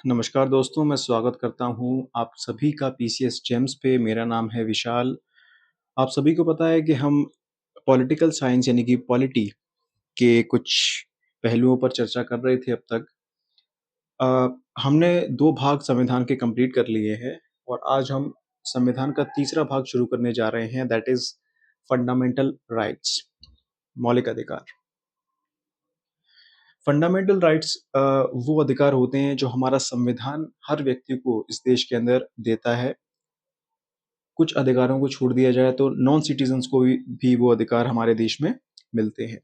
नमस्कार दोस्तों, मैं स्वागत करता हूँ आप सभी का पीसीएस जेम्स पे। मेरा नाम है विशाल। आप सभी को पता है कि हम पॉलिटिकल साइंस यानी कि पॉलिटी के कुछ पहलुओं पर चर्चा कर रहे थे अब तक। अ, हमने 2 भाग संविधान के कंप्लीट कर लिए हैं और आज हम संविधान का तीसरा भाग शुरू करने जा रहे हैं, दैट इज़ फंडामेंटल राइट्स, मौलिक अधिकार। फंडामेंटल राइट्स वो अधिकार होते हैं जो हमारा संविधान हर व्यक्ति को इस देश के अंदर देता है। कुछ अधिकारों को छोड़ दिया जाए तो नॉन सिटीजन्स को भी वो अधिकार हमारे देश में मिलते हैं,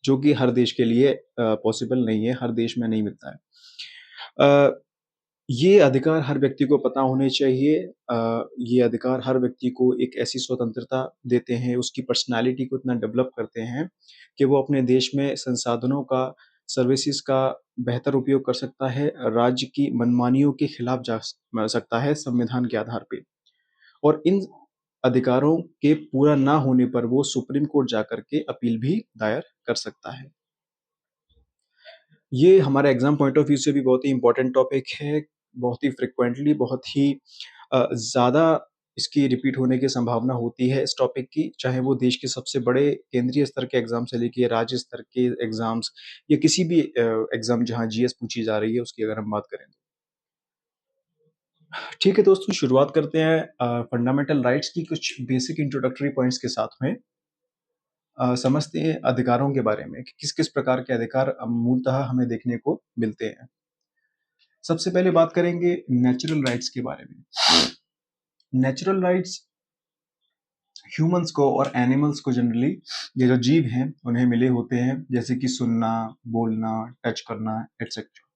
जो कि हर देश के लिए पॉसिबल नहीं है, हर देश में नहीं मिलता है। ये अधिकार हर व्यक्ति को पता होने चाहिए। ये अधिकार हर व्यक्ति को एक ऐसी स्वतंत्रता देते हैं, उसकी पर्सनैलिटी को इतना डेवलप करते हैं कि वो अपने देश में संसाधनों का, सर्विसेज़ का बेहतर उपयोग कर सकता है, राज्य की मनमानियों के खिलाफ जा सकता है संविधान के आधार पे। और इन अधिकारों के पूरा ना होने पर वो सुप्रीम कोर्ट जाकर के अपील भी दायर कर सकता है। ये हमारे एग्ज़ाम पॉइंट ऑफ व्यू से भी बहुत ही इम्पोर्टेंट टॉपिक है। बहुत ही फ्रीक्वेंटली, बहुत ही ज़्यादा इसकी रिपीट होने की संभावना होती है इस टॉपिक की, चाहे वो देश के सबसे बड़े केंद्रीय स्तर के एग्ज़ाम से लेके राज्य स्तर के एग्ज़ाम्स या किसी भी एग्ज़ाम जहाँ जीएस पूछी जा रही है, उसकी अगर हम बात करें। ठीक है दोस्तों, शुरुआत करते हैं फंडामेंटल राइट्स की कुछ बेसिक इंट्रोडक्टरी पॉइंट्स के साथ में। समझते हैं अधिकारों के बारे में कि किस-किस प्रकार के अधिकार मूलतः हमें देखने को मिलते हैं। सबसे पहले बात करेंगे नेचुरल राइट्स के बारे में। नेचुरल राइट्स ह्यूमंस को और एनिमल्स को जनरली, ये जो जीव हैं, उन्हें मिले होते हैं, जैसे कि सुनना, बोलना, टच करना एटसेट्रा।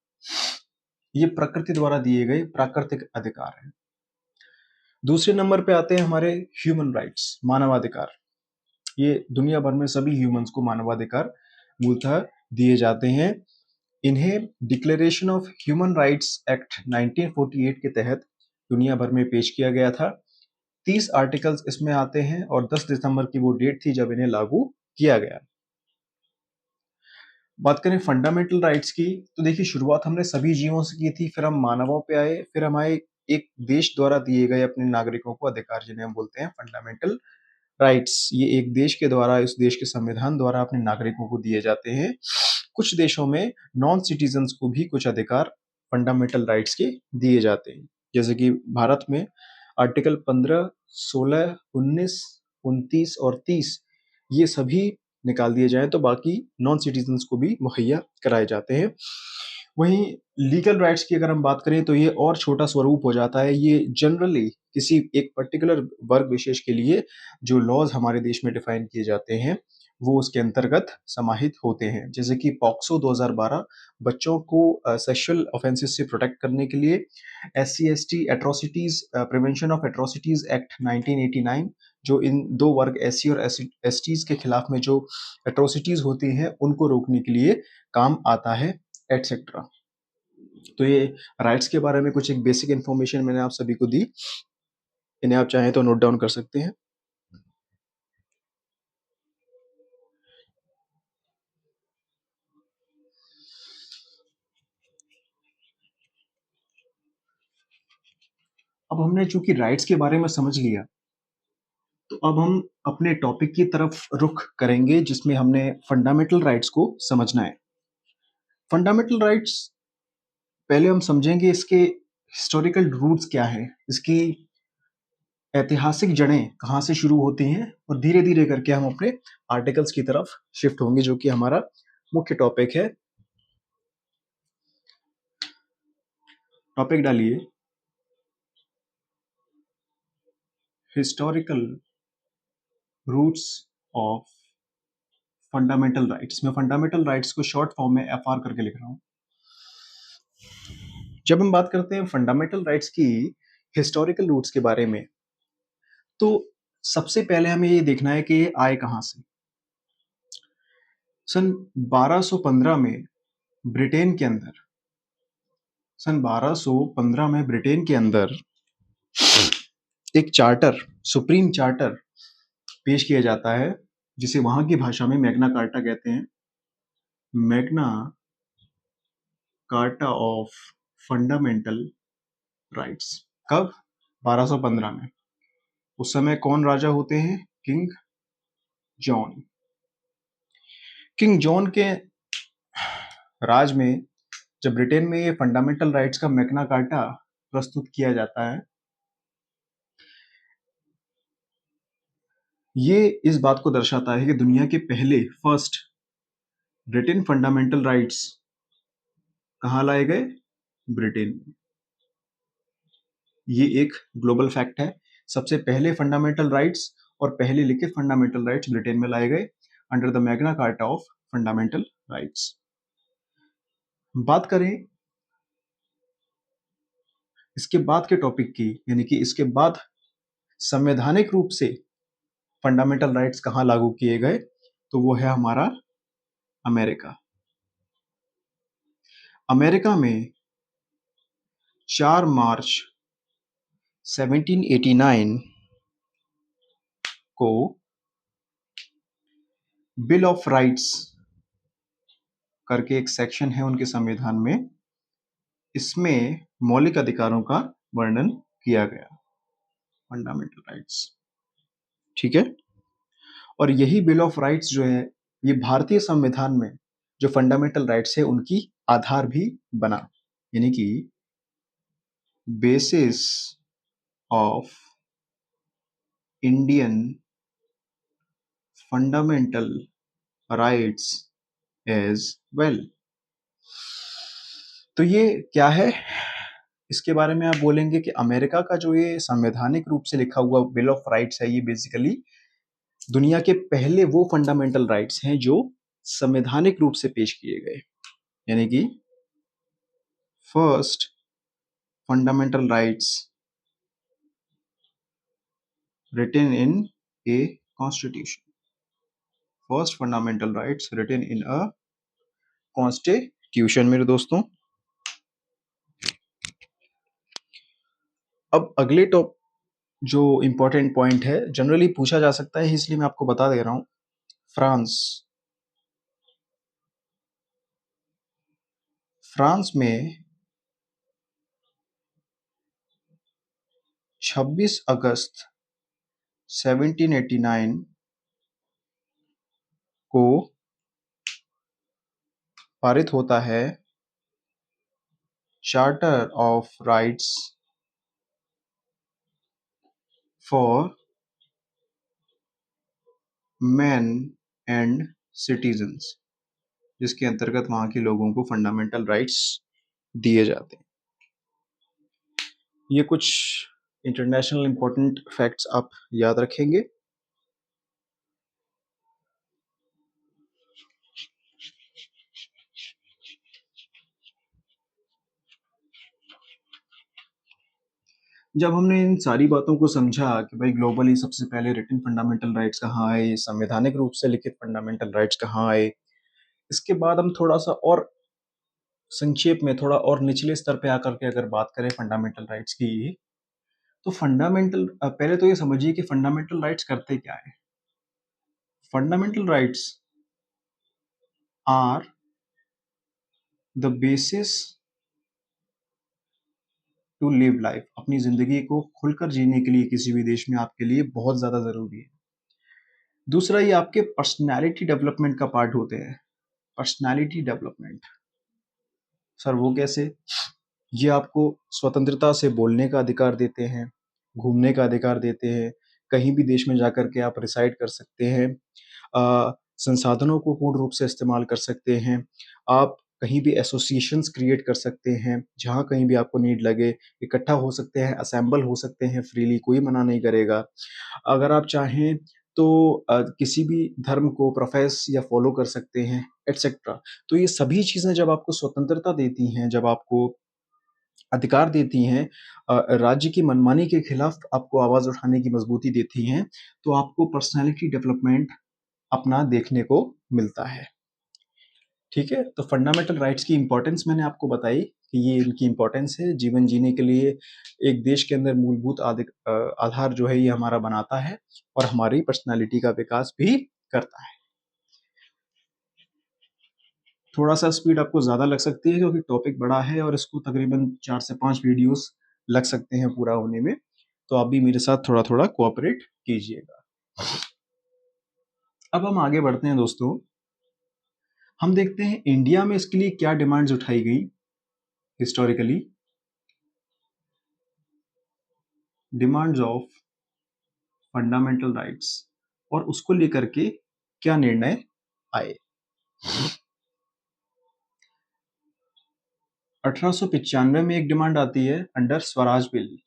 ये प्रकृति द्वारा दिए गए प्राकृतिक अधिकार हैं। दूसरे नंबर पे आते हैं हमारे ह्यूमन राइट्स, मानवाधिकार। ये दुनिया भर में सभी ह्यूमंस को मानवाधिकार मूलतः दिए जाते हैं। इन्हें declaration of human rights act 1948 के तहत दुनिया भर में पेश किया गया था। 30 आर्टिकल्स इसमें आते हैं और 10 दिसंबर की वो डेट थी जब इन्हें लागू किया गया। बात करें फंडामेंटल राइट्स की, तो देखिए शुरुआत हमने सभी जीवों से की थी, फिर हम मानवों पे आए, फिर हम आए एक देश द्वारा दिए गए अपने नागरिकों को अधिकार, जिन्हें हम बोलते हैं फंडामेंटल राइट्स। ये एक देश के द्वारा, इस देश के संविधान द्वारा अपने नागरिकों को दिए जाते हैं। कुछ देशों में नॉन सिटीजन्स को भी कुछ अधिकार फंडामेंटल राइट्स के दिए जाते हैं, जैसे कि भारत में आर्टिकल 15, 16, 19, 29 और 30 ये सभी निकाल दिए जाएं तो बाकी नॉन सिटीजन्स को भी मुहैया कराए जाते हैं। वहीं लीगल राइट्स की अगर हम बात करें तो ये और छोटा स्वरूप हो जाता है। ये जनरली किसी एक पर्टिकुलर वर्ग विशेष के लिए जो लॉज हमारे देश में डिफाइन किए जाते हैं, वो उसके अंतर्गत समाहित होते हैं। जैसे कि पॉक्सो 2012 बच्चों को सेक्सुअल ऑफेंसेस से प्रोटेक्ट करने के लिए, SC/ST atrocities prevention of atrocities act 1989 जो इन दो वर्ग SC और STs के खिलाफ में जो एट्रोसिटीज होती हैं उनको रोकने के लिए काम आता है एटसेट्रा। तो ये राइट्स के बारे में कुछ एक बेसिक इन्फॉर्मेशन मैंने आप सभी को दी। इन्हें आप चाहें तो नोट डाउन कर सकते हैं। अब हमने चूंकि राइट्स के बारे में समझ लिया, तो अब हम अपने टॉपिक की तरफ रुख करेंगे जिसमें हमने फंडामेंटल राइट्स को समझना है। फंडामेंटल राइट्स पहले हम समझेंगे इसके हिस्टोरिकल रूट्स क्या है, इसकी ऐतिहासिक जड़ें कहाँ से शुरू होती हैं, और धीरे धीरे करके हम अपने आर्टिकल्स की तरफ शिफ्ट होंगे, जो कि हमारा मुख्य टॉपिक है। टॉपिक डालिए, historical roots of fundamental rights. मैं फंडामेंटल राइट्स को शॉर्ट फॉर्म में FR करके लिख रहा हूँ। जब हम बात करते हैं फंडामेंटल राइट्स की हिस्टोरिकल रूट्स के बारे में, तो सबसे पहले हमें ये देखना है कि ये आए कहाँ से। सन 1215 में ब्रिटेन के अंदर, सन 1215 में ब्रिटेन के अंदर एक चार्टर, सुप्रीम चार्टर पेश किया जाता है, जिसे वहां की भाषा में मैग्ना कार्टा कहते हैं। Magna carta of fundamental rights. कब? 1215 में। उस समय कौन राजा होते हैं? King John. किंग जॉन के राज में जब ब्रिटेन में ये फंडामेंटल राइट्स का मैग्ना कार्टा प्रस्तुत किया जाता है, ये इस बात को दर्शाता है कि दुनिया के पहले फर्स्ट ब्रिटेन फंडामेंटल राइट्स कहाँ लाए गए? ब्रिटेन में। ये एक ग्लोबल फैक्ट है। सबसे पहले फंडामेंटल राइट्स और पहले लिखित फंडामेंटल राइट्स ब्रिटेन में लाए गए under the Magna carta of fundamental rights. बात करें इसके बाद के टॉपिक की, यानी कि इसके बाद संवैधानिक रूप से फंडामेंटल राइट्स कहाँ लागू किए गए, तो वो है हमारा अमेरिका। अमेरिका में 4 मार्च 1789 को बिल ऑफ राइट्स करके एक सेक्शन है उनके संविधान में, इसमें मौलिक अधिकारों का वर्णन किया गया, फंडामेंटल राइट्स। ठीक है। और यही बिल ऑफ राइट्स जो है, ये भारतीय संविधान में जो फंडामेंटल राइट्स है उनकी आधार भी बना, यानी कि basis of Indian fundamental rights as well. तो ये क्या है? इसके बारे में आप बोलेंगे कि अमेरिका का जो ये संवैधानिक रूप से लिखा हुआ बिल ऑफ राइट्स है, ये बेसिकली दुनिया के पहले वो फंडामेंटल राइट्स हैं जो संवैधानिक रूप से पेश किए गए, यानी कि first fundamental rights written in a constitution, first fundamental rights written in a constitution। मेरे दोस्तों, अब अगले टॉप जो इंपॉर्टेंट पॉइंट है, जनरली पूछा जा सकता है, इसलिए मैं आपको बता दे रहा हूं। फ्रांस में 26 अगस्त 1789 को पारित होता है charter of rights for man and citizens, जिसके अंतर्गत वहां के लोगों को फंडामेंटल राइट्स दिए जाते हैं। ये कुछ इंटरनेशनल इंपॉर्टेंट फैक्ट्स आप याद रखेंगे। जब हमने इन सारी बातों को समझा कि भाई ग्लोबली सबसे पहले रिटन फंडामेंटल राइट्स कहाँ आए, संवैधानिक रूप से लिखित फंडामेंटल राइट्स कहाँ आए, इसके बाद हम थोड़ा सा और संक्षेप में, थोड़ा और निचले स्तर पे आकर के अगर बात करें फंडामेंटल राइट्स की, तो फंडामेंटल पहले तो ये समझिए कि फंडामेंटल राइट्स करते क्या है। Fundamental rights are the basis to live life. अपनी जिंदगी को खुलकर जीने के लिए किसी भी देश में आपके लिए बहुत ज्यादा जरूरी है। दूसरा, ये आपके पर्सनालिटी डेवलपमेंट का पार्ट होते हैं। पर्सनालिटी डेवलपमेंट, सर वो कैसे? ये आपको स्वतंत्रता से बोलने का अधिकार देते हैं, घूमने का अधिकार देते हैं, कहीं भी देश में जाकर के आप रिसाइड कर सकते हैं, संसाधनों को पूर्ण रूप से इस्तेमाल कर सकते हैं, आप कहीं भी एसोसिएशंस क्रिएट कर सकते हैं, जहाँ कहीं भी आपको नीड लगे इकट्ठा हो सकते हैं, असेंबल हो सकते हैं फ्रीली, कोई मना नहीं करेगा। अगर आप चाहें तो किसी भी धर्म को प्रोफेस या फॉलो कर सकते हैं, एटसेट्रा। तो ये सभी चीज़ें जब आपको स्वतंत्रता देती हैं, जब आपको अधिकार देती हैं, राज्य की मनमानी के खिलाफ आपको आवाज़ उठाने की मजबूती देती हैं, तो आपको पर्सनैलिटी डेवलपमेंट अपना देखने को मिलता है। ठीक है, तो फंडामेंटल राइट्स की इंपॉर्टेंस मैंने आपको बताई कि ये इनकी इंपॉर्टेंस है जीवन जीने के लिए। एक देश के अंदर मूलभूत आधार जो है ये हमारा बनाता है और हमारी पर्सनालिटी का विकास भी करता है। थोड़ा सा स्पीड आपको ज़्यादा लग सकती है क्योंकि टॉपिक बड़ा है और इसको तकरीबन 4 से 5 वीडियोस लग सकते हैं पूरा होने में, तो आप भी मेरे साथ थोड़ा थोड़ा कोऑपरेट कीजिएगा। अब हम आगे बढ़ते हैं दोस्तों। हम देखते हैं इंडिया में इसके लिए क्या डिमांड्स उठाई गई historically. Demands of fundamental rights, और उसको लेकर के क्या निर्णय आए। 1895 में एक डिमांड आती है अंडर स्वराज बिल।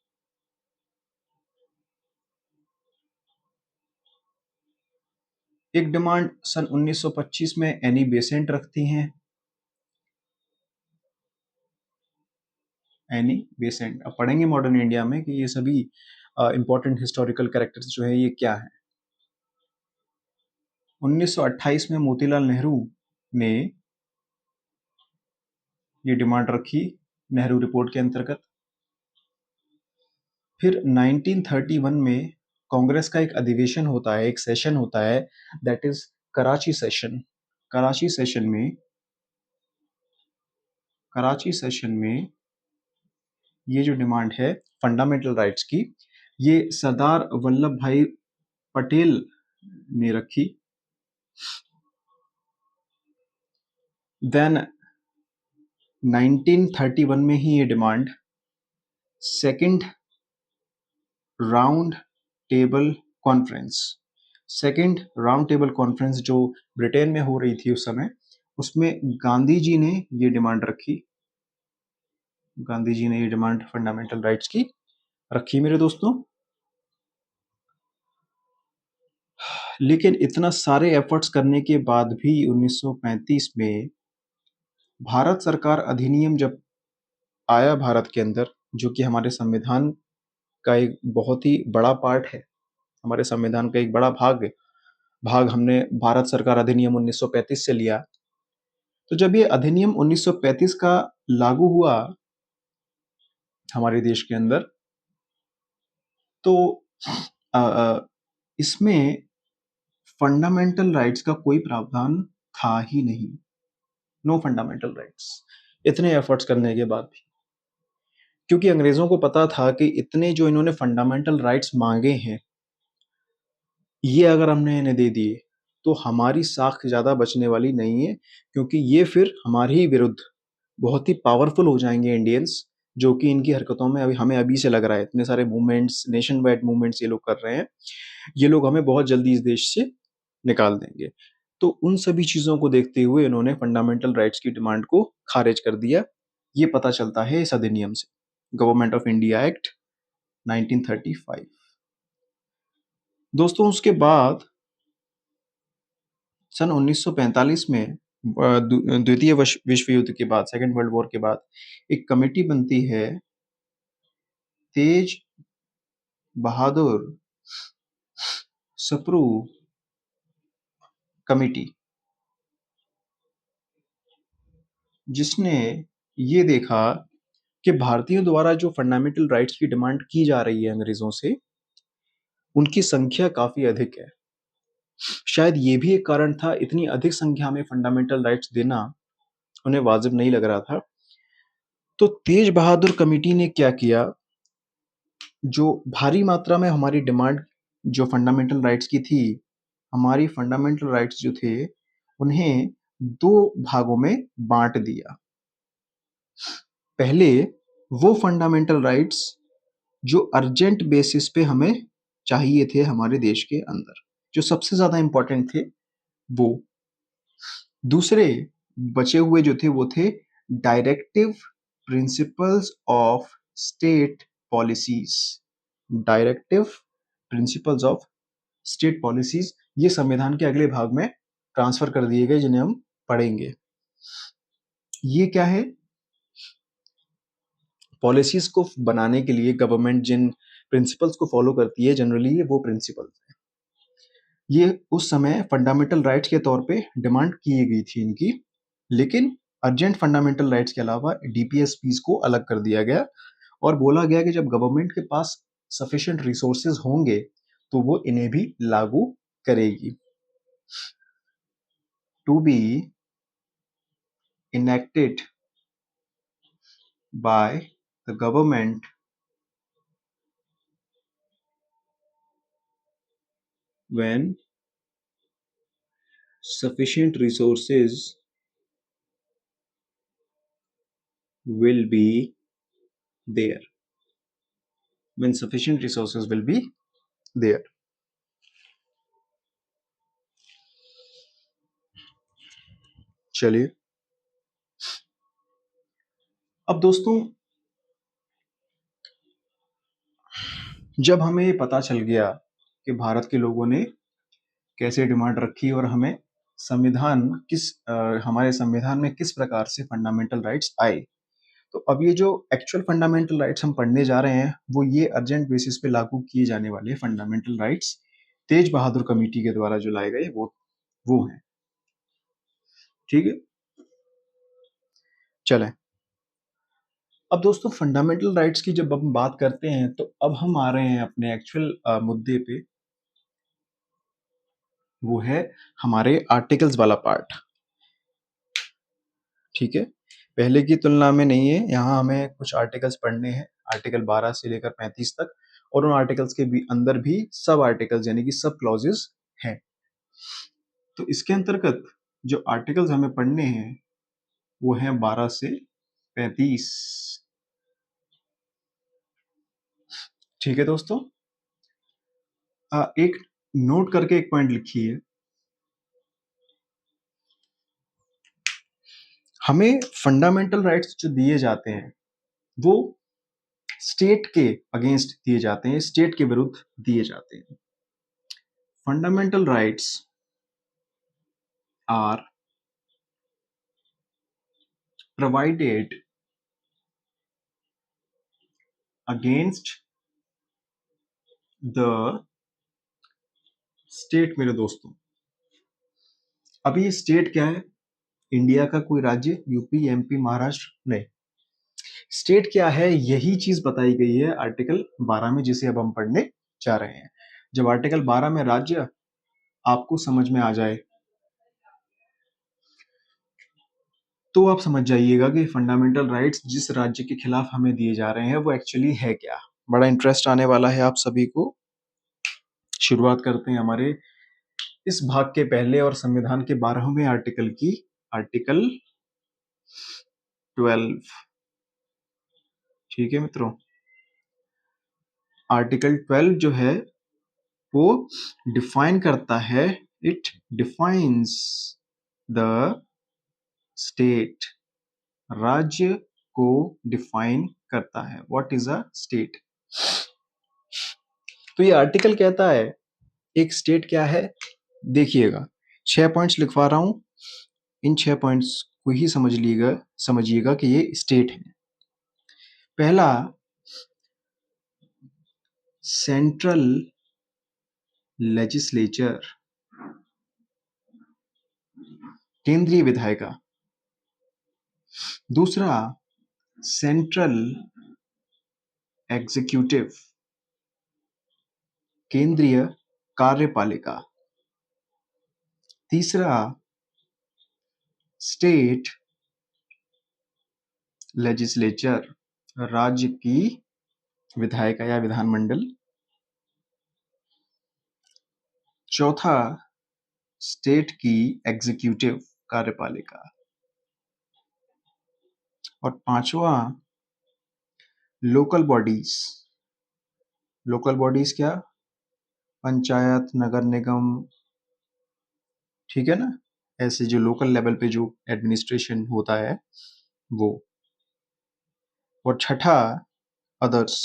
एक डिमांड सन 1925 में एनी बेसेंट रखती हैं। एनी बेसेंट, अब पढ़ेंगे मॉडर्न इंडिया में कि ये सभी इंपॉर्टेंट हिस्टोरिकल कैरेक्टर्स जो है ये क्या है। 1928 में मोतीलाल नेहरू ने ये डिमांड रखी नेहरू रिपोर्ट के अंतर्गत। फिर 1931 में कांग्रेस का एक अधिवेशन होता है, एक सेशन होता है, that is Karachi session. Karachi session में ये जो डिमांड है फंडामेंटल राइट्स की, ये सरदार वल्लभ भाई पटेल ने रखी। देन 1931 में ही ये demand second round table conference जो ब्रिटेन में हो रही थी उस समय, उसमें गांधी जी ने ये डिमांड रखी। गांधी जी ने ये डिमांड फंडामेंटल राइट्स की रखी मेरे दोस्तों। लेकिन इतना सारे एफर्ट्स करने के बाद भी 1935 में भारत सरकार अधिनियम जब आया भारत के अंदर, जो कि हमारे संविधान का एक बहुत ही बड़ा पार्ट है, हमारे संविधान का एक बड़ा भाग हमने भारत सरकार अधिनियम 1935 से लिया। तो जब ये अधिनियम 1935 का लागू हुआ हमारे देश के अंदर, तो इसमें फंडामेंटल राइट्स का कोई प्रावधान था ही नहीं। नो फंडामेंटल राइट्स, इतने एफर्ट्स करने के बाद भी, क्योंकि अंग्रेजों को पता था कि इतने जो इन्होंने फंडामेंटल राइट्स मांगे हैं, ये अगर हमने इन्हें दे दिए तो हमारी साख ज़्यादा बचने वाली नहीं है, क्योंकि ये फिर हमारे ही विरुद्ध बहुत ही पावरफुल हो जाएंगे इंडियंस, जो कि इनकी हरकतों में हमें अभी से लग रहा है। इतने सारे मूवमेंट्स, नेशन वाइड मूवमेंट्स ये लोग कर रहे हैं, ये लोग हमें बहुत जल्दी इस देश से निकाल देंगे। तो उन सभी चीज़ों को देखते हुए इन्होंने फंडामेंटल राइट्स की डिमांड को खारिज कर दिया। ये पता चलता है इस अधिनियम से, गवर्नमेंट ऑफ इंडिया एक्ट 1935। दोस्तों उसके बाद सन 1945 में द्वितीय विश्व युद्ध के बाद, सेकेंड वर्ल्ड वॉर के बाद, एक कमेटी बनती है, तेज बहादुर सप्रू कमेटी, जिसने ये देखा कि भारतीयों द्वारा जो फंडामेंटल राइट्स की डिमांड की जा रही है अंग्रेजों से, उनकी संख्या काफी अधिक है। शायद ये भी एक कारण था, इतनी अधिक संख्या में फंडामेंटल राइट्स देना उन्हें वाजिब नहीं लग रहा था। तो तेज बहादुर कमेटी ने क्या किया, जो भारी मात्रा में हमारी डिमांड जो फंडामेंटल राइट्स की थी, हमारी फंडामेंटल राइट्स जो थे उन्हें दो भागों में बांट दिया। पहले वो फंडामेंटल राइट्स जो अर्जेंट बेसिस पे हमें चाहिए थे हमारे देश के अंदर, जो सबसे ज्यादा इंपॉर्टेंट थे वो। दूसरे बचे हुए जो थे वो थे directive principles of state policies. Directive principles of state policies, ये संविधान के अगले भाग में ट्रांसफर कर दिए गए, जिन्हें हम पढ़ेंगे। ये क्या है, पॉलिसीज को बनाने के लिए गवर्नमेंट जिन प्रिंसिपल्स को फॉलो करती है, जनरली ये वो प्रिंसिपल्स हैं। ये उस समय फंडामेंटल राइट्स के तौर पे डिमांड की गई थी इनकी, लेकिन अर्जेंट फंडामेंटल राइट्स के अलावा डीपीएसपीज को अलग कर दिया गया और बोला गया कि जब गवर्नमेंट के पास सफिशिएंट रिसोर्सेज होंगे तो वो इन्हें भी लागू करेगी। To be enacted by the government when sufficient resources will be there. When sufficient resources will be there. चलिए, अब दोस्तों जब हमें पता चल गया कि भारत के लोगों ने कैसे डिमांड रखी और हमें हमारे संविधान में किस प्रकार से फंडामेंटल राइट्स आए, तो अब ये जो एक्चुअल फंडामेंटल राइट्स हम पढ़ने जा रहे हैं वो ये अर्जेंट बेसिस पे लागू किए जाने वाले फंडामेंटल राइट्स तेज बहादुर कमेटी के द्वारा जो लाए गए वो हैं। ठीक है, चलें। अब दोस्तों फंडामेंटल राइट्स की जब हम बात करते हैं तो अब हम आ रहे हैं अपने एक्चुअल मुद्दे पे, वो है हमारे आर्टिकल्स वाला पार्ट। ठीक है, पहले की तुलना में नहीं है, यहाँ हमें कुछ आर्टिकल्स पढ़ने हैं, आर्टिकल 12 से लेकर 35 तक, और उन आर्टिकल्स के भी अंदर भी सब आर्टिकल्स यानी कि सब क्लॉजेस हैं। तो इसके अंतर्गत जो आर्टिकल्स हमें पढ़ने हैं वो हैं 12 से 35। ठीक है दोस्तों, एक नोट करके एक पॉइंट लिखिए, हमें फंडामेंटल राइट्स जो दिए जाते हैं वो स्टेट के अगेंस्ट दिए जाते हैं, स्टेट के विरुद्ध दिए जाते हैं। Fundamental rights are provided against the state. मेरे दोस्तों, अभी ये स्टेट क्या है? इंडिया का कोई राज्य, यूपी, एमपी, महाराष्ट्र? नहीं, स्टेट क्या है यही चीज बताई गई है आर्टिकल 12 में, जिसे अब हम पढ़ने जा रहे हैं। जब आर्टिकल 12 में राज्य आपको समझ में आ जाए तो आप समझ जाइएगा कि फंडामेंटल राइट्स जिस राज्य के खिलाफ हमें दिए जा रहे हैं वो एक्चुअली है क्या। बड़ा इंटरेस्ट आने वाला है आप सभी को। शुरुआत करते हैं हमारे इस भाग के पहले और संविधान के 12वें आर्टिकल की, आर्टिकल 12। ठीक है मित्रों, आर्टिकल 12 जो है वो डिफाइन करता है, इट डिफाइंस द स्टेट, राज्य को डिफाइन करता है। What is a state? तो ये आर्टिकल कहता है एक स्टेट क्या है। देखिएगा, 6 पॉइंट्स लिखवा रहा हूं, इन 6 पॉइंट्स को ही समझिएगा कि ये स्टेट है। पहला, सेंट्रल लेजिस्लेचर, केंद्रीय विधायिका। दूसरा, सेंट्रल एग्जीक्यूटिव, केंद्रीय कार्यपालिका। तीसरा, स्टेट लेजिस्लेचर, राज्य की विधायिका या विधानमंडल। चौथा, स्टेट की एग्जीक्यूटिव, कार्यपालिका। और पांचवा, लोकल बॉडीज। लोकल बॉडीज क्या? पंचायत, नगर निगम, ठीक है ना, ऐसे जो लोकल लेवल पे जो एडमिनिस्ट्रेशन होता है वो। और छठा, अदर्स।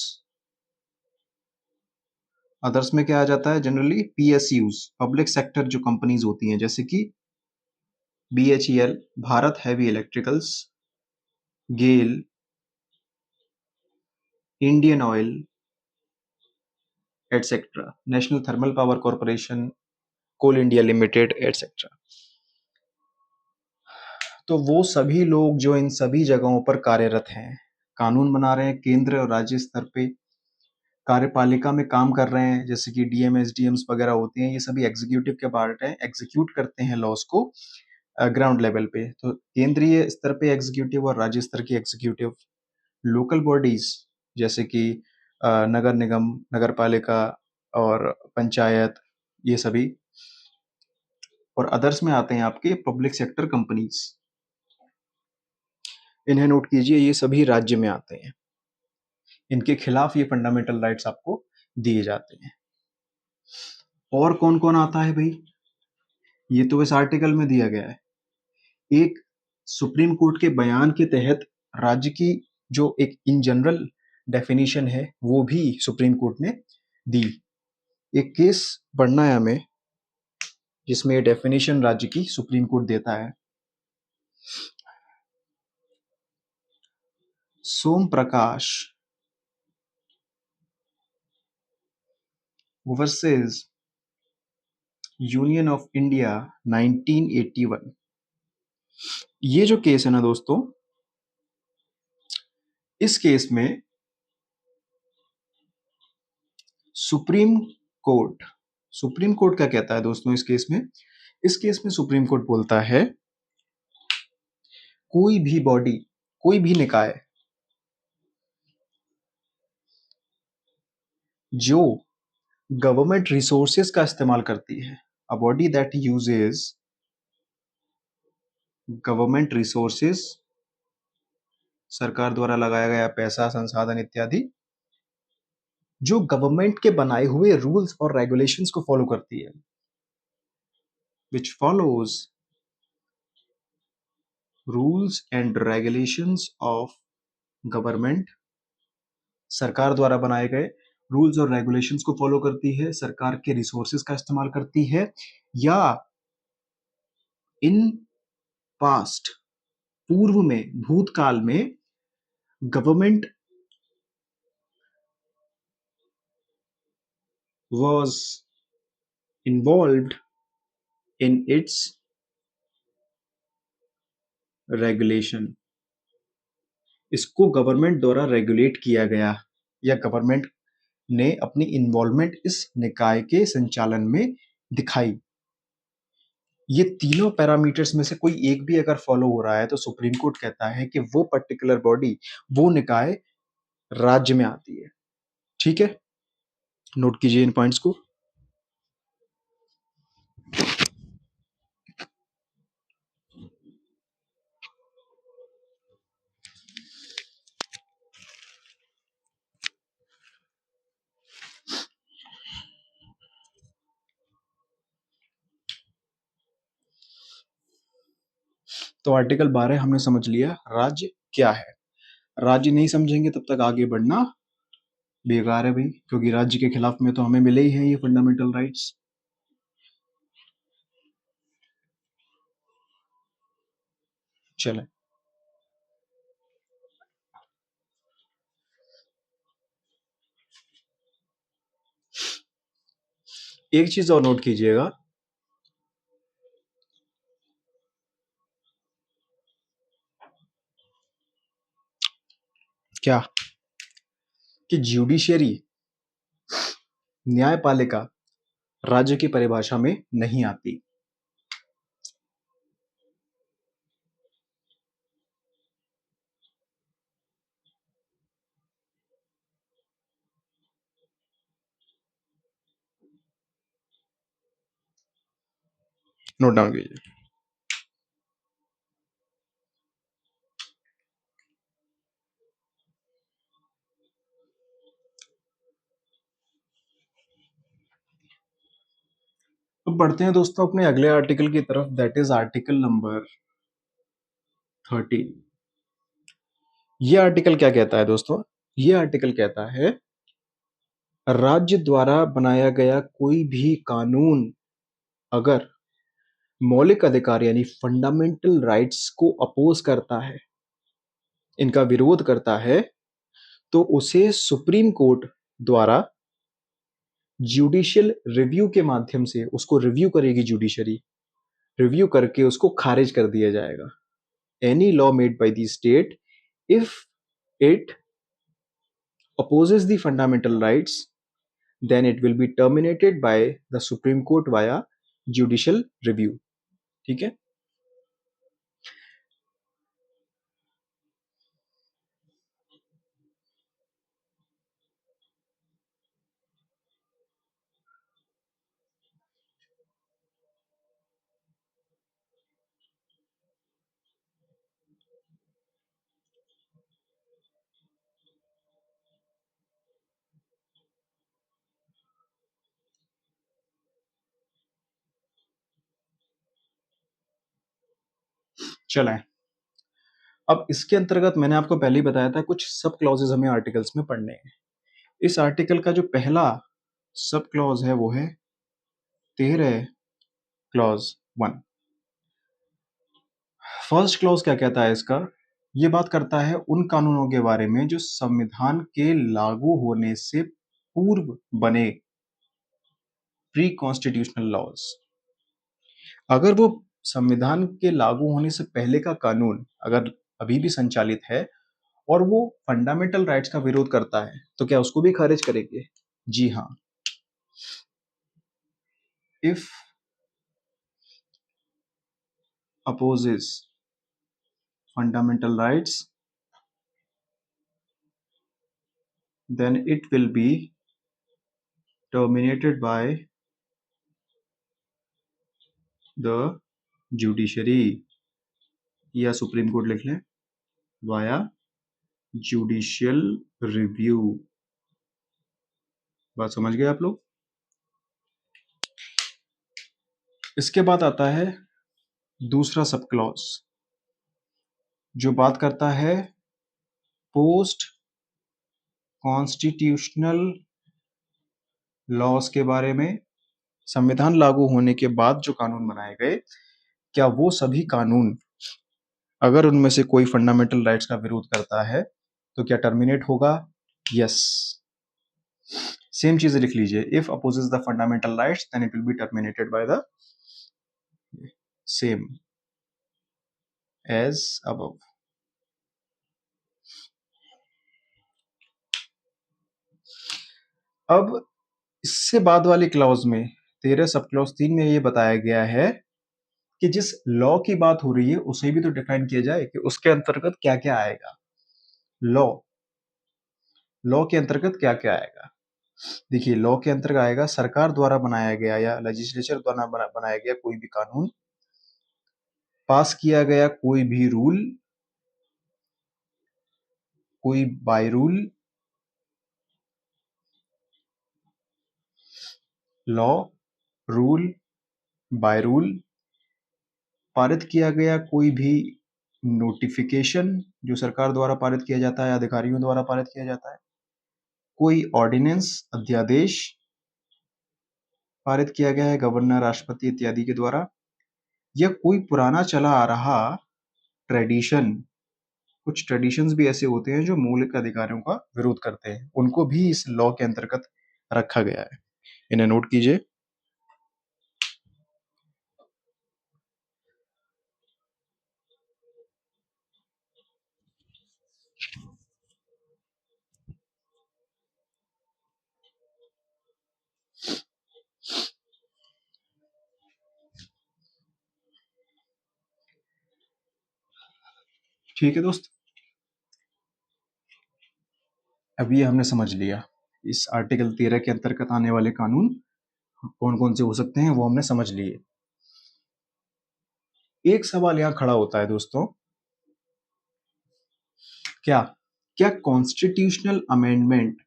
अदर्स में क्या आ जाता है? जनरली पीएसयूज, पब्लिक सेक्टर जो कंपनीज होती हैं, जैसे कि BHEL, Bharat heavy electricals, GAIL, Indian oil etcetera, national thermal power corporation, coal India limited etcetera. तो वो सभी लोग जो इन सभी जगहों पर कार्यरत हैं, कानून बना रहे हैं, केंद्र और राज्य स्तर पे कार्यपालिका में काम कर रहे हैं, जैसे कि डीएम, एसडीएम्स वगैरह होते हैं, ये सभी एग्जीक्यूटिव के पार्ट हैं, एग्जीक्यूट करते हैं लॉज को। ग्राउंड लेवल पे। तो केंद्रीय स्तर पे एग्जीक्यूटिव और राज्य स्तर की एग्जीक्यूटिव, लोकल बॉडीज जैसे कि नगर निगम, नगर पालिका और पंचायत, ये सभी। और अदर्स में आते हैं आपके पब्लिक सेक्टर कंपनीज, इन्हें नोट कीजिए, ये सभी राज्य में आते हैं। इनके खिलाफ ये फंडामेंटल राइट्स आपको दिए जाते हैं। और कौन कौन आता है भाई, ये तो इस आर्टिकल में दिया गया है। एक सुप्रीम कोर्ट के बयान के तहत राज्य की जो एक इन जनरल डेफिनेशन है वो भी सुप्रीम कोर्ट ने दी। एक केस पढ़ना है हमें जिसमें डेफिनेशन राज्य की सुप्रीम कोर्ट देता है। सोम प्रकाश वर्सेस यूनियन ऑफ इंडिया 1981। ये जो केस है ना दोस्तों, इस केस में सुप्रीम कोर्ट क्या कहता है दोस्तों इस केस में? इस केस में सुप्रीम कोर्ट बोलता है कोई भी बॉडी, कोई भी निकाय जो गवर्नमेंट रिसोर्सेज का इस्तेमाल करती है, a body that uses government resources, सरकार द्वारा लगाया गया पैसा, संसाधन इत्यादि, जो गवर्नमेंट के बनाए हुए रूल्स और रेगुलेशंस को फॉलो करती है, विच follows rules and regulations of government, सरकार द्वारा बनाए गए रूल्स और रेगुलेशंस को फॉलो करती है, सरकार के रिसोर्सेज का इस्तेमाल करती है, या इन पास्ट, पूर्व में, भूतकाल में government was involved in its regulation, इसको गवर्नमेंट द्वारा रेगुलेट किया गया या गवर्नमेंट ने अपनी इन्वॉल्वमेंट इस निकाय के संचालन में दिखाई। ये तीनों पैरामीटर्स में से कोई एक भी अगर फॉलो हो रहा है तो सुप्रीम कोर्ट कहता है कि वो पर्टिकुलर बॉडी, वो निकाय राज्य में आती है। ठीक है, नोट कीजिए इन पॉइंट्स को। तो आर्टिकल 12 हमने समझ लिया राज्य क्या है। राज्य नहीं समझेंगे तब तक आगे बढ़ना बेकार है भाई, क्योंकि राज्य के खिलाफ में तो हमें मिले ही हैं ये फंडामेंटल राइट्स। चले, एक चीज और नोट कीजिएगा, क्या कि ज्यूडिशियरी, न्यायपालिका राज्य की परिभाषा में नहीं आती। नोट डाउन कीजिए। तो बढ़ते हैं दोस्तों अपने अगले आर्टिकल की तरफ, दैट इज आर्टिकल नंबर 13। ये आर्टिकल क्या कहता है दोस्तों? ये आर्टिकल कहता है राज्य द्वारा बनाया गया कोई भी कानून अगर मौलिक अधिकार यानी फंडामेंटल राइट्स को अपोज करता है, इनका विरोध करता है, तो उसे सुप्रीम कोर्ट द्वारा जुडिशियल रिव्यू के माध्यम से, उसको रिव्यू करेगी जुडिशरी, रिव्यू करके उसको खारिज कर दिया जाएगा। Any law made by the state if it opposes the fundamental rights then it will be terminated by the supreme court via judicial review। ठीक है, चलें, अब इसके अंतर्गत मैंने आपको पहले ही बताया था कुछ सब क्लॉजेस हमें आर्टिकल्स में पढ़ने हैं। इस आर्टिकल का जो पहला सब क्लॉज है वो है 13 क्लॉज 1। फर्स्ट क्लॉज क्या कहता है इसका? ये बात करता है उन कानूनों के बारे में जो संविधान के लागू होने से पूर्व बने, प्री कॉन्स्टिट्यूशनल लॉज। अगर वो संविधान के लागू होने से पहले का कानून अगर अभी भी संचालित है और वो फंडामेंटल राइट्स का विरोध करता है तो क्या उसको भी खारिज करेंगे? जी हाँ। If opposes fundamental rights, then it will be terminated by the judiciary, या सुप्रीम कोर्ट लिख लें, वाया जुडिशियल रिव्यू। बात समझ गए आप लोग? इसके बाद आता है दूसरा सब क्लॉज जो बात करता है पोस्ट कॉन्स्टिट्यूशनल लॉज के बारे में। संविधान लागू होने के बाद जो कानून बनाए गए, क्या वो सभी कानून अगर उनमें से कोई फंडामेंटल राइट्स का विरोध करता है तो क्या टर्मिनेट होगा? यस। सेम चीज लिख लीजिए, if opposes the fundamental rights then it will be terminated by the same as above. अब इससे बाद वाली क्लॉज में 13 सब क्लॉज 3 में ये बताया गया है कि जिस लॉ की बात हो रही है उसे भी तो डिफाइन किया जाए कि उसके अंतर्गत क्या क्या आएगा। लॉ लॉ के अंतर्गत क्या क्या आएगा? देखिए, लॉ के अंतर्गत आएगा सरकार द्वारा बनाया गया या लेजिस्लेचर द्वारा बनाया गया कोई भी कानून, पास किया गया कोई भी रूल, कोई by rule, law, rule, by rule, पारित किया गया कोई भी नोटिफिकेशन जो सरकार द्वारा पारित किया जाता है, अधिकारियों द्वारा पारित किया जाता है, कोई ऑर्डिनेंस अध्यादेश पारित किया गया है गवर्नर, राष्ट्रपति इत्यादि के द्वारा, या कोई पुराना चला आ रहा ट्रेडिशन। कुछ ट्रेडिशंस भी ऐसे होते हैं जो मौलिक अधिकारों का विरोध करते हैं, उनको भी इस लॉ के अंतर्गत रखा गया है। इन्हें नोट कीजिए। ठीक है दोस्त, अब ये हमने समझ लिया इस आर्टिकल 13 के अंतर्गत आने वाले कानून कौन कौन से हो सकते हैं, वो हमने समझ लिए। एक सवाल यहां खड़ा होता है दोस्तों, क्या क्या कॉन्स्टिट्यूशनल अमेंडमेंट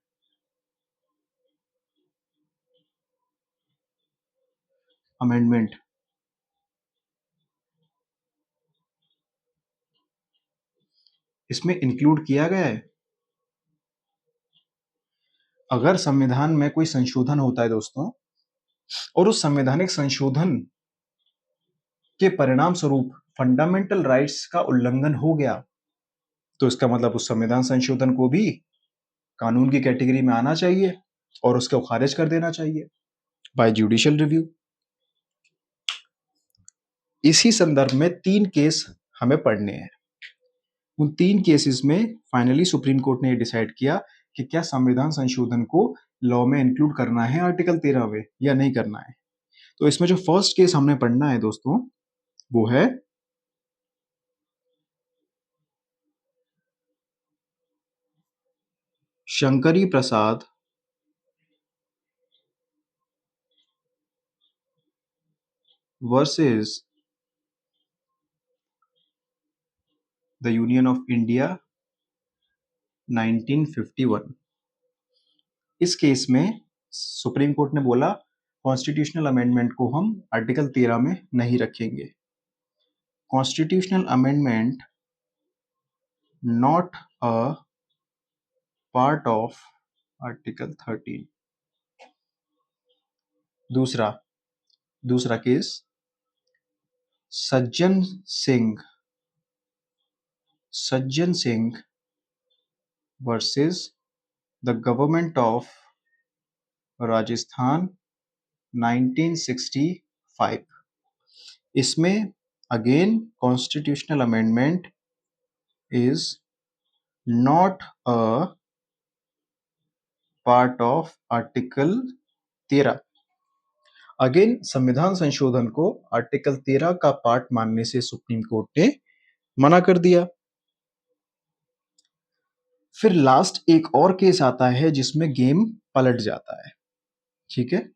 इसमें इंक्लूड किया गया है? अगर संविधान में कोई संशोधन होता है दोस्तों और उस संवैधानिक संशोधन के परिणाम स्वरूप फंडामेंटल राइट्स का उल्लंघन हो गया तो इसका मतलब उस संविधान संशोधन को भी कानून की कैटेगरी में आना चाहिए और उसको खारिज कर देना चाहिए बाय जुडिशियल रिव्यू। इसी संदर्भ में 3 केस हमें पढ़ने हैं। उन 3 केसेस में फाइनली सुप्रीम कोर्ट ने डिसाइड किया कि क्या संविधान संशोधन को लॉ में इंक्लूड करना है आर्टिकल 13 में या नहीं करना है। तो इसमें जो फर्स्ट केस हमने पढ़ना है दोस्तों वो है Shankari Prasad versus the union of India 1951। इस केस में सुप्रीम कोर्ट ने बोला कॉन्स्टिट्यूशनल अमेंडमेंट को हम आर्टिकल 13 में नहीं रखेंगे। Constitutional amendment not a part of article 13। दूसरा दूसरा case, Sajjan Singh versus the government of Rajasthan 1965। इसमें again constitutional amendment is not a part of article 13। Again संविधान संशोधन को आर्टिकल 13 का पार्ट मानने से सुप्रीम कोर्ट ने मना कर दिया। फिर लास्ट एक और केस आता है जिसमें गेम पलट जाता है। ठीक है,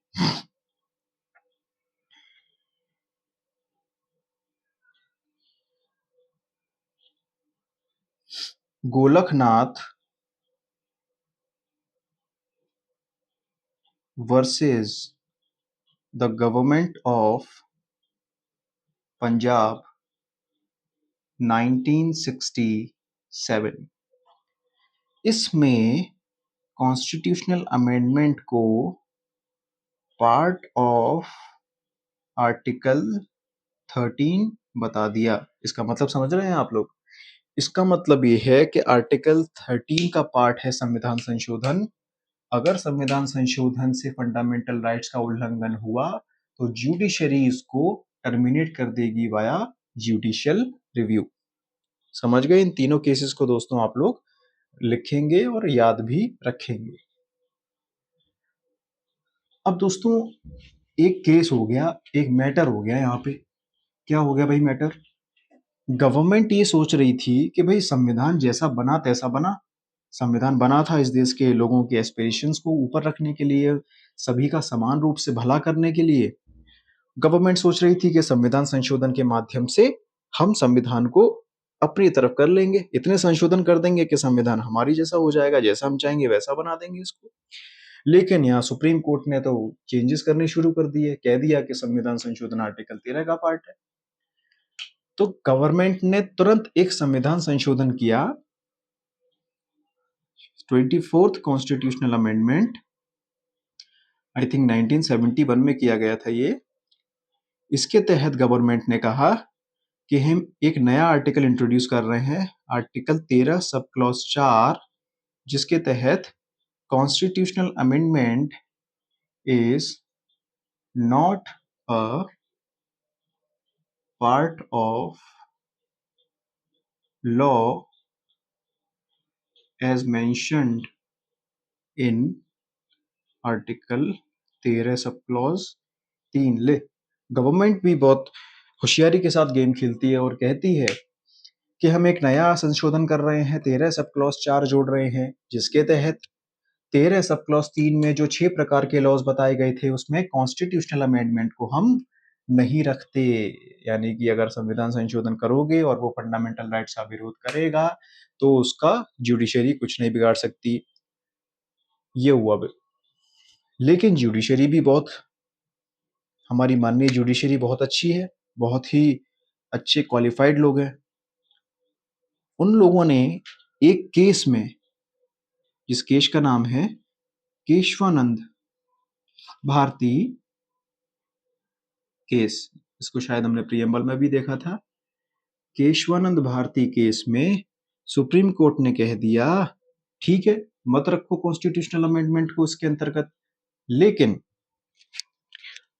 Golaknath versus the government of Punjab 1967। इसमें कॉन्स्टिट्यूशनल अमेंडमेंट को पार्ट ऑफ आर्टिकल 13 बता दिया। इसका मतलब समझ रहे हैं आप लोग? इसका मतलब ये है कि आर्टिकल 13 का पार्ट है संविधान संशोधन। अगर संविधान संशोधन से फंडामेंटल राइट्स का उल्लंघन हुआ तो ज्यूडिशरी इसको टर्मिनेट कर देगी वाया ज्यूडिशियल रिव्यू। समझ गए? इन तीनों केसेस को दोस्तों आप लोग लिखेंगे और याद भी रखेंगे। अब दोस्तों एक केस हो गया, एक मैटर हो गया। यहाँ पे क्या हो गया भाई? मैटर, गवर्नमेंट ये सोच रही थी कि भाई संविधान जैसा बना तैसा बना। संविधान बना था इस देश के लोगों के एस्पिरेशंस को ऊपर रखने के लिए, सभी का समान रूप से भला करने के लिए। गवर्नमेंट सोच रही थी कि संविधान संशोधन के माध्यम से हम संविधान को अपनी तरफ कर लेंगे, इतने संशोधन कर देंगे कि संविधान हमारी जैसा हो जाएगा, जैसा हम चाहेंगे वैसा बना देंगे इसको। लेकिन यहाँ सुप्रीम कोर्ट ने तो चेंजेस करने शुरू कर दिए, कह दिया कि संविधान संशोधन आर्टिकल 13 का पार्ट है। तो गवर्नमेंट ने तुरंत एक संविधान संशोधन किया, 24th constitutional amendment, I think 1971 में किया गया था ये। इसके तहत गवर्नमेंट ने कहा कि हम एक नया आर्टिकल इंट्रोड्यूस कर रहे हैं, आर्टिकल 13 सब क्लॉज 4, जिसके तहत constitutional amendment is not a part of law as mentioned in article 13 sub clause 3। ले, गवर्नमेंट भी बहुत होशियारी के साथ गेम खेलती है और कहती है कि हम एक नया संशोधन कर रहे हैं, 13 सब क्लॉज 4 जोड़ रहे हैं, जिसके तहत 13 सब क्लॉज 3 में जो 6 प्रकार के लॉज बताए गए थे उसमें कॉन्स्टिट्यूशनल अमेंडमेंट को हम नहीं रखते। यानी कि अगर संविधान संशोधन करोगे और वो फंडामेंटल राइट्स का विरोध करेगा तो उसका जुडिशरी कुछ नहीं बिगाड़ सकती। ये हुआ। लेकिन जुडिशरी भी बहुत, हमारी माननीय जुडिशरी बहुत अच्छी है, बहुत ही अच्छे क्वालिफाइड लोग हैं। उन लोगों ने एक केस में, जिस केस का नाम है केशवानंद भारती केस, इसको शायद हमने प्रियम्बल में भी देखा था। केशवानंद भारती केस में सुप्रीम कोर्ट ने कह दिया ठीक है, मत रखो कॉन्स्टिट्यूशनल अमेंडमेंट को इसके अंतर्गत, लेकिन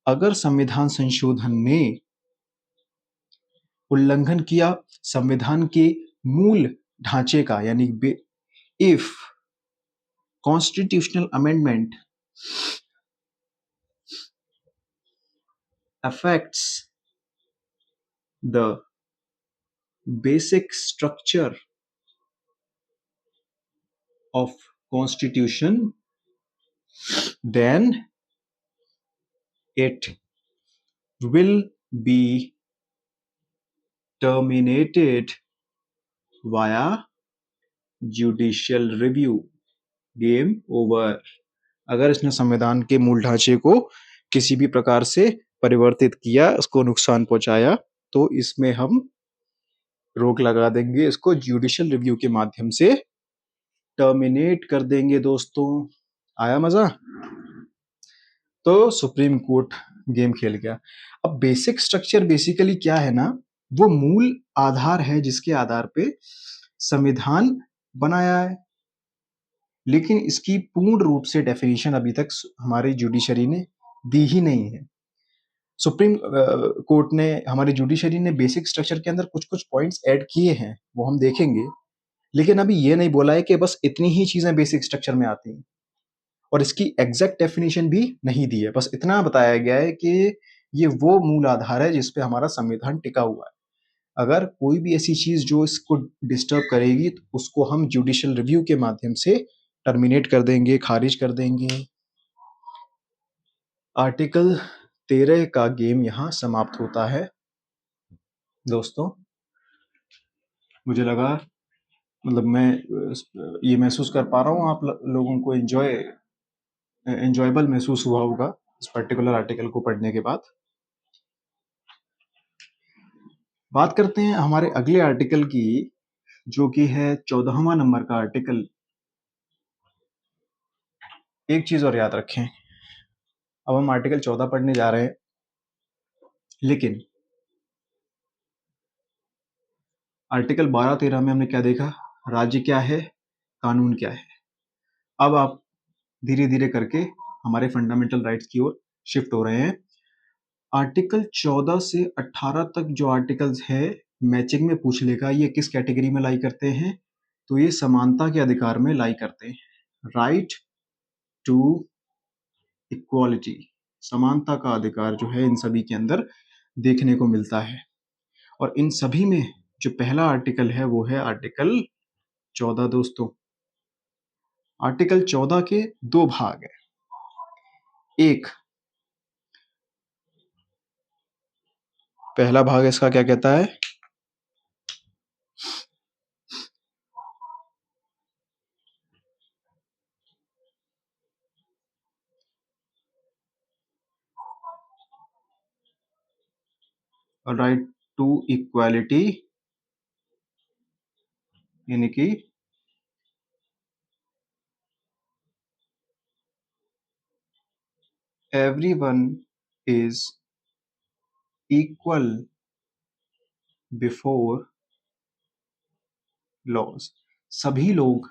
अगर संविधान संशोधन ने उल्लंघन किया संविधान के मूल ढांचे का, यानी if constitutional amendment affects the basic structure of constitution, then it will be terminated via judicial review। Game over. अगर इसने संविधान के मूल ढांचे को किसी भी प्रकार से परिवर्तित किया, उसको नुकसान पहुंचाया, तो इसमें हम रोक लगा देंगे, इसको जुडिशियल रिव्यू के माध्यम से टर्मिनेट कर देंगे दोस्तों। आया मजा? तो सुप्रीम कोर्ट गेम खेल गया। अब बेसिक स्ट्रक्चर बेसिकली क्या है ना, वो मूल आधार है जिसके आधार पे संविधान बनाया है, लेकिन इसकी पूर्ण रूप से डेफिनेशन अभी तक हमारी जुडिशरी ने दी ही नहीं है। सुप्रीम कोर्ट ने, हमारी जुडिशरी ने बेसिक स्ट्रक्चर के अंदर कुछ कुछ पॉइंट्स ऐड किए हैं, वो हम देखेंगे, लेकिन अभी ये नहीं बोला है कि बस इतनी ही चीजें बेसिक स्ट्रक्चर में आती हैं, और इसकी एग्जैक्ट डेफिनेशन भी नहीं दी है। बस इतना बताया गया है कि ये वो मूल आधार है जिस पे हमारा संविधान टिका हुआ है। अगर कोई भी ऐसी चीज जो इसको डिस्टर्ब करेगी तो उसको हम जुडिशियल रिव्यू के माध्यम से टर्मिनेट कर देंगे, खारिज कर देंगे। आर्टिकल 13 का गेम यहाँ समाप्त होता है दोस्तों। मुझे लगा, मतलब मैं ये महसूस कर पा रहा हूँ आप लोगों को एंजॉयबल महसूस हुआ होगा इस पर्टिकुलर आर्टिकल को पढ़ने के बाद। बात करते हैं हमारे अगले आर्टिकल की, जो कि है 14वां नंबर का आर्टिकल। एक चीज और याद रखें, अब हम आर्टिकल 14 पढ़ने जा रहे हैं, लेकिन आर्टिकल 12-13 में हमने क्या देखा, राज्य क्या है, कानून क्या है। अब आप धीरे धीरे करके हमारे फंडामेंटल राइट्स की ओर शिफ्ट हो रहे हैं। आर्टिकल 14 से 18 तक जो आर्टिकल्स है, मैचिंग में पूछ लेगा ये किस कैटेगरी में लाई करते हैं, तो ये समानता के अधिकार में लाई करते हैं। राइट टू इक्वालिटी, समानता का अधिकार जो है इन सभी के अंदर देखने को मिलता है। और इन सभी में जो पहला आर्टिकल है वो है आर्टिकल 14 दोस्तों। आर्टिकल 14 के दो भाग हैं। एक, पहला भाग इसका क्या कहता है, राइट टू इक्वालिटी, यानी कि everyone is equal before laws, सभी लोग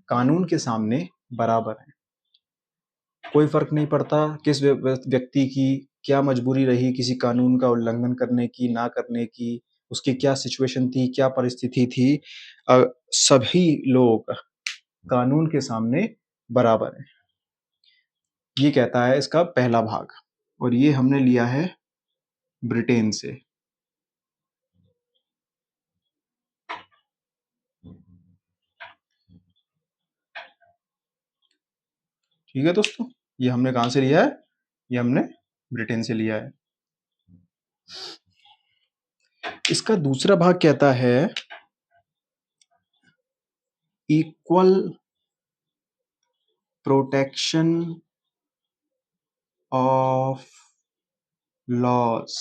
कानून के सामने बराबर हैं। कोई फर्क नहीं पड़ता किस व्यक्ति की क्या मजबूरी रही किसी कानून का उल्लंघन करने की, ना करने की, उसकी क्या सिचुएशन थी, क्या परिस्थिति थी, सभी लोग कानून के सामने बराबर हैं। ये कहता है इसका पहला भाग, और ये हमने लिया है ब्रिटेन से। ठीक है दोस्तों, ये हमने कहां से लिया है, ये हमने ब्रिटेन से लिया है। इसका दूसरा भाग कहता है equal protection of loss.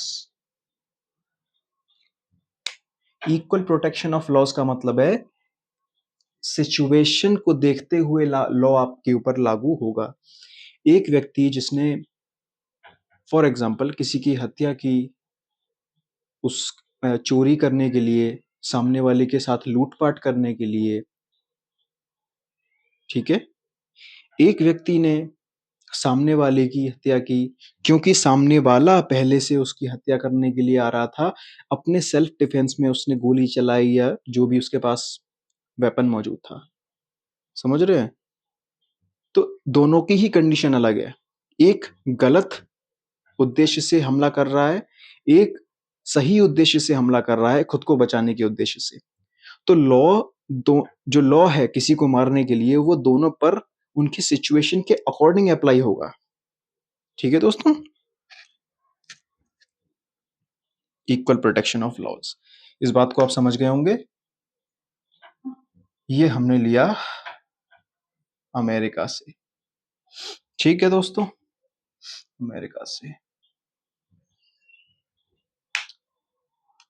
Equal protection of loss का मतलब है सिचुएशन को देखते हुए लॉ आपके ऊपर लागू होगा। एक व्यक्ति जिसने फॉर एग्जांपल किसी की हत्या की, उस चोरी करने के लिए, सामने वाले के साथ लूटपाट करने के लिए, ठीक है, एक व्यक्ति ने सामने वाले की हत्या की क्योंकि सामने वाला पहले से उसकी हत्या करने के लिए आ रहा था, अपने सेल्फ डिफेंस में उसने गोली चलाई या जो भी उसके पास वेपन मौजूद था। समझ रहे हैं? तो दोनों की ही कंडीशन अलग है। एक गलत उद्देश्य से हमला कर रहा है, एक सही उद्देश्य से हमला कर रहा है, खुद को बचाने के उद्देश्य से। तो जो लॉ है किसी को मारने के लिए, वो दोनों पर उनकी सिचुएशन के अकॉर्डिंग अप्लाई होगा। ठीक है दोस्तों, इक्वल प्रोटेक्शन ऑफ लॉज, इस बात को आप समझ गए होंगे। ये हमने लिया अमेरिका से। ठीक है दोस्तों, अमेरिका से।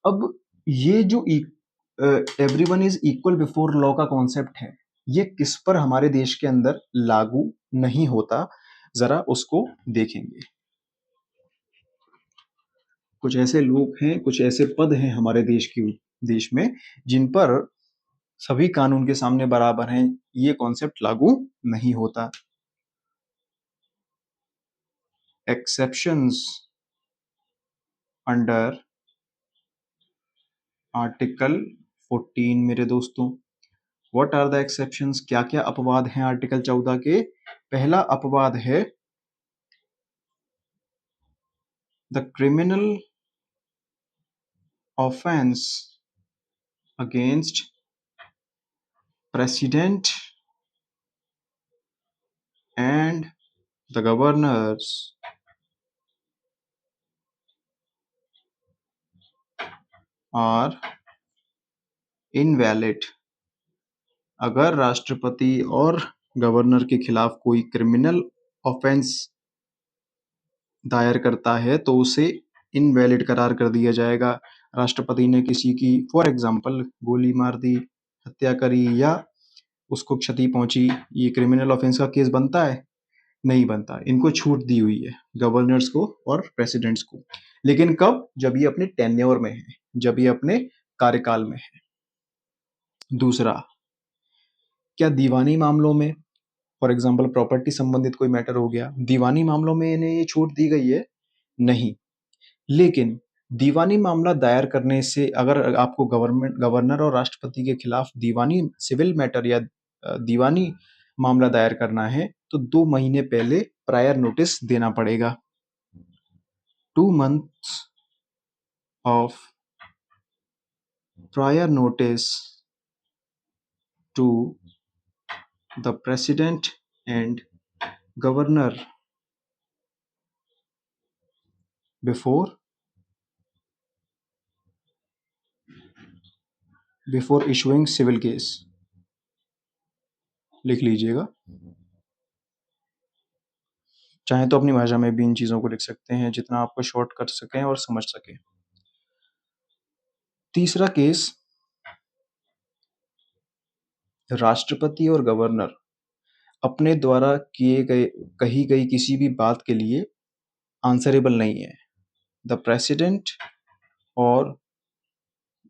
अब ये जो everyone is equal before law का कॉन्सेप्ट है, ये किस पर हमारे देश के अंदर लागू नहीं होता, जरा उसको देखेंगे। कुछ ऐसे लोग हैं, कुछ ऐसे पद हैं हमारे देश में जिन पर सभी कानून के सामने बराबर हैं, ये कॉन्सेप्ट लागू नहीं होता। एक्सेप्शंस अंडर आर्टिकल 14 मेरे दोस्तों। What are the exceptions? क्या क्या अपवाद हैं आर्टिकल 14 के? पहला अपवाद है the criminal offence against president and the governors are invalid. अगर राष्ट्रपति और गवर्नर के खिलाफ कोई क्रिमिनल ऑफेंस दायर करता है तो उसे इनवैलिड करार कर दिया जाएगा। राष्ट्रपति ने किसी की फॉर एग्जांपल गोली मार दी, हत्या करी या उसको क्षति पहुंची, ये क्रिमिनल ऑफेंस का केस बनता है? नहीं बनता। इनको छूट दी हुई है गवर्नर्स को और प्रेसिडेंट्स को, लेकिन कब? जब ये अपने टेन्योर में है, जब ये अपने कार्यकाल में है। दूसरा, क्या दीवानी मामलों में, फॉर एग्जांपल प्रॉपर्टी संबंधित कोई मैटर हो गया, दीवानी मामलों में इन्हें ये छूट दी गई है? नहीं। लेकिन दीवानी मामला दायर करने से अगर आपको गवर्नर और राष्ट्रपति के खिलाफ दीवानी सिविल मैटर या दीवानी मामला दायर करना है तो 2 महीने पहले प्रायर नोटिस देना पड़ेगा। 2 months of prior notice to the president and governor before issuing civil case। लिख लीजिएगा, चाहे तो अपनी भाषा में भी इन चीजों को लिख सकते हैं, जितना आपको शॉर्ट कर सकें और समझ सकें। तीसरा केस, राष्ट्रपति और गवर्नर अपने द्वारा कही गई किसी भी बात के लिए आंसरेबल नहीं है। द प्रेसिडेंट और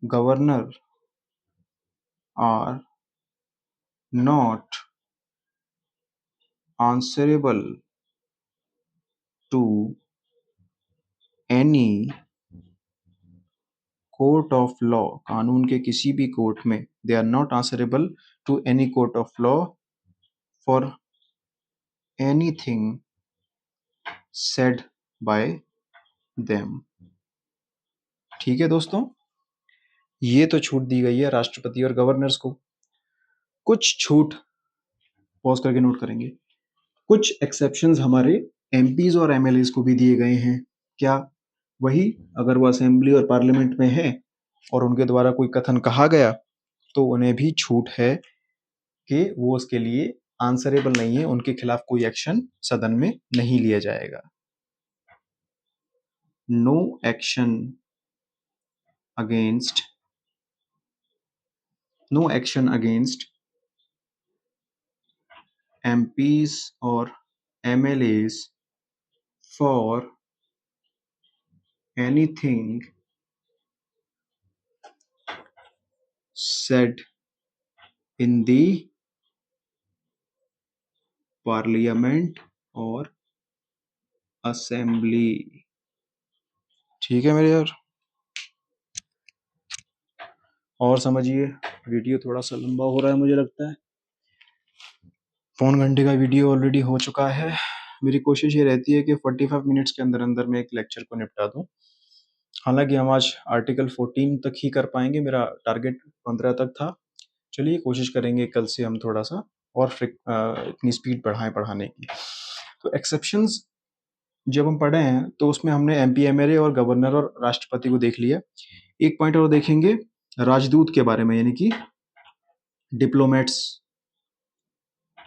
governor are not answerable to any court of law. कानून के किसी भी कोर्ट में they are not answerable to any court of law for anything said by them. ठीक है दोस्तों, ये तो छूट दी गई है राष्ट्रपति और गवर्नर्स को। कुछ छूट पॉज करके नोट करेंगे। कुछ एक्सेप्शंस हमारे एमपीज और एमएलएज को भी दिए गए हैं। क्या? वही, अगर वो असेंबली और पार्लियामेंट में है और उनके द्वारा कोई कथन कहा गया तो उन्हें भी छूट है कि वो उसके लिए आंसरेबल नहीं है, उनके खिलाफ कोई एक्शन सदन में नहीं लिया जाएगा। No action against MPs or MLAs for anything said in the parliament or assembly। ठीक है मेरे यार, और समझिए। वीडियो थोड़ा सा लंबा हो रहा है मुझे लगता है, 1 घंटे का वीडियो ऑलरेडी हो चुका है। मेरी कोशिश ये रहती है कि 45 मिनट्स के अंदर अंदर मैं एक लेक्चर को निपटा दूं। हालांकि हम आज आर्टिकल 14 तक ही कर पाएंगे, मेरा टारगेट 15 तक था। चलिए कोशिश करेंगे कल से हम थोड़ा सा और इतनी स्पीड बढ़ाएं पढ़ाने की। तो एक्सेप्शंस जब हम पढ़े हैं तो उसमें हमने एमपी एमएलए और गवर्नर और राष्ट्रपति को देख लिया। एक पॉइंट और देखेंगे राजदूत के बारे में, यानी कि डिप्लोमेट्स।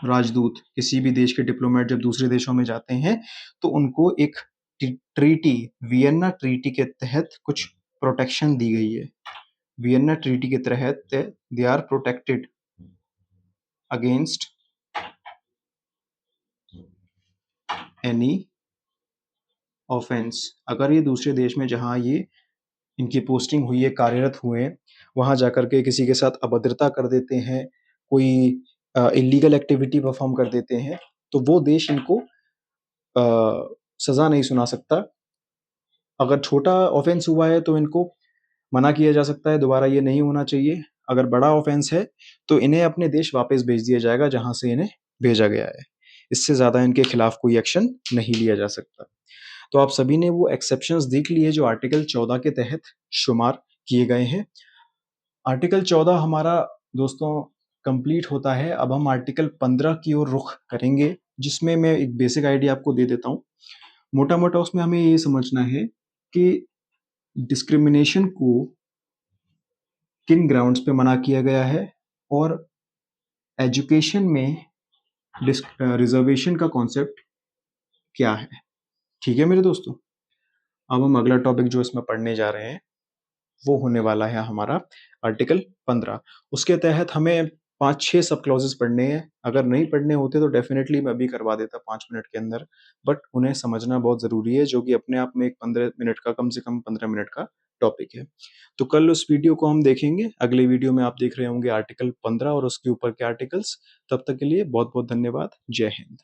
राजदूत, किसी भी देश के डिप्लोमेट जब दूसरे देशों में जाते हैं तो उनको एक ट्रीटी, वियना ट्रीटी के तहत कुछ प्रोटेक्शन दी गई है। वियना ट्रीटी के तहत they are protected against any offence. अगर ये दूसरे देश में जहाँ ये इनकी पोस्टिंग हुई है, कार्यरत हुए हैं, वहाँ जाकर के किसी के साथ अभद्रता कर देते हैं, कोई इलीगल एक्टिविटी परफॉर्म कर देते हैं, तो वो देश इनको सज़ा नहीं सुना सकता। अगर छोटा ऑफेंस हुआ है तो इनको मना किया जा सकता है, दोबारा ये नहीं होना चाहिए। अगर बड़ा ऑफेंस है तो इन्हें अपने देश वापस भेज दिया जाएगा जहाँ से इन्हें भेजा गया है। इससे ज़्यादा इनके खिलाफ कोई एक्शन नहीं लिया जा सकता। तो आप सभी ने वो एक्सेप्शंस देख लिए जो आर्टिकल 14 के तहत शुमार किए गए हैं। आर्टिकल 14 हमारा दोस्तों कंप्लीट होता है। अब हम आर्टिकल 15 की ओर रुख करेंगे, जिसमें मैं एक बेसिक आइडिया आपको दे देता हूँ। मोटा-मोटा उसमें हमें ये समझना है कि डिस्क्रिमिनेशन को किन ग्राउंड्स पे मना किया गया है और एजुकेशन में रिजर्वेशन का कॉन्सेप्ट क्या है। ठीक है मेरे दोस्तों, अब हम अगला टॉपिक जो इसमें पढ़ने जा रहे हैं वो होने वाला है हमारा आर्टिकल 15। उसके तहत हमें 5-6 सब क्लॉजेस पढ़ने हैं। अगर नहीं पढ़ने होते तो डेफिनेटली मैं अभी करवा देता 5 मिनट के अंदर, बट उन्हें समझना बहुत ज़रूरी है, जो कि अपने आप में एक 15 मिनट का, कम से कम 15 मिनट का टॉपिक है। तो कल उस वीडियो को हम देखेंगे। अगले वीडियो में आप देख रहे होंगे आर्टिकल 15 और उसके ऊपर के आर्टिकल्स। तब तक के लिए बहुत बहुत धन्यवाद। जय हिंद।